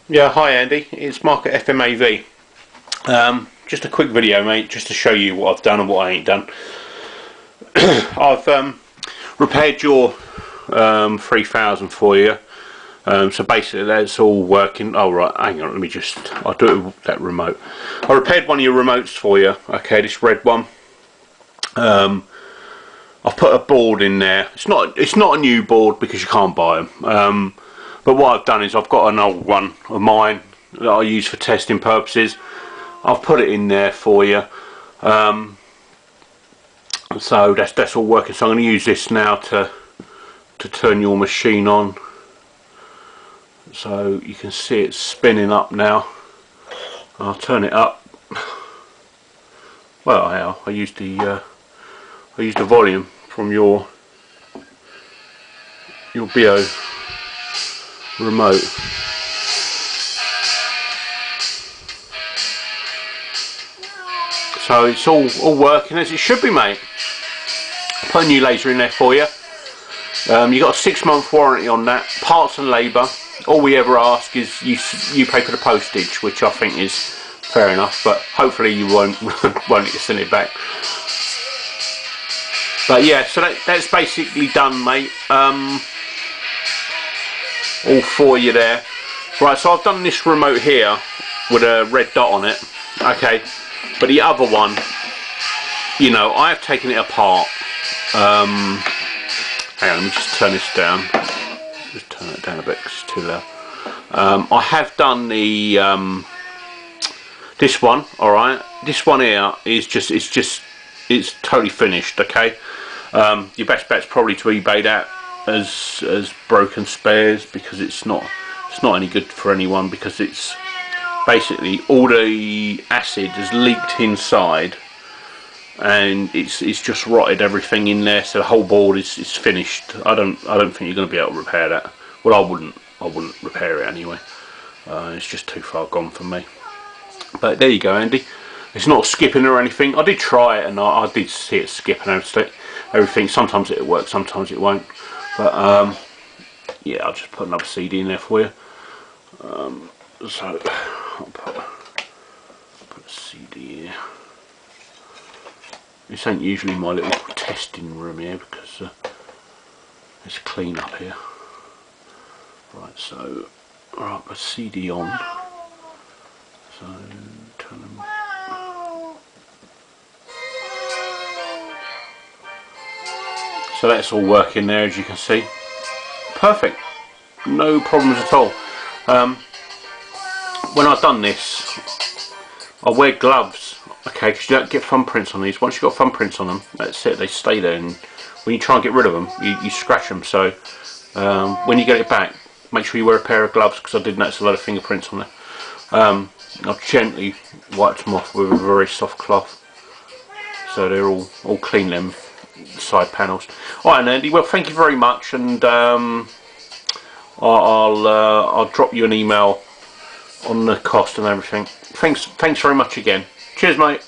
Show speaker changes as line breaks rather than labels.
Yeah, hi Andy, it's Mark at FMAV. Just a quick video, mate, just to show you what I've done and what I ain't done. I've repaired your 3000 for you. So basically that's all working. Oh right, hang on, I'll do it with that remote. I repaired one of your remotes for you, okay, this red one. I've put a board in there. It's not a new board because you can't buy them. But what I've done is I've got an old one of mine that I use for testing purposes. I've put it in there for you. So that's all working. So I'm going to use this now to turn your machine on. So you can see it's spinning up now. I'll turn it up. Well, I used the volume from your Beo remote. So it's all working as it should be, mate. Put a new laser in there for you. You got a 6-month warranty on that. Parts and labour. All we ever ask is you pay for the postage, which I think is fair enough. But hopefully you won't get to send it back. But yeah, so that's basically done, mate. All for you there. Right, so I've done this remote here with a red dot on it. Okay, but the other one, you know, I have taken it apart. Hang on, let me just turn this down. Just turn it down a bit because it's too loud. I have done the this one. All right, this one here is it's totally finished. Okay, your best bet's probably to eBay that as broken spares, because it's not any good for anyone, because it's basically all the acid has leaked inside and it's just rotted everything in there, so the whole board is finished. I don't think you're going to be able to repair that. Well, I wouldn't repair it anyway. It's just too far gone for me. But there you go, Andy. It's not skipping or anything. I did try it and I did see it skip and everything. Sometimes it'll work, sometimes it won't. But yeah, I'll just put another CD in there for you. So I'll put a CD here. This ain't usually my little testing room here because it's clean up here. Right, so alright, put a CD on. So turn them. So that's all working there, as you can see. Perfect, no problems at all. When I've done this, I wear gloves, okay, because you don't get thumbprints on these. Once you've got thumbprints on them, that's it, they stay there, and when you try and get rid of them, you scratch them. So when you get it back, make sure you wear a pair of gloves, because I did notice a lot of fingerprints on there. I've gently wiped them off with a very soft cloth, so they're all clean, them side panels. Alright, Andy, well, thank you very much, and I'll drop you an email on the cost and everything. Thanks very much again. Cheers, mate.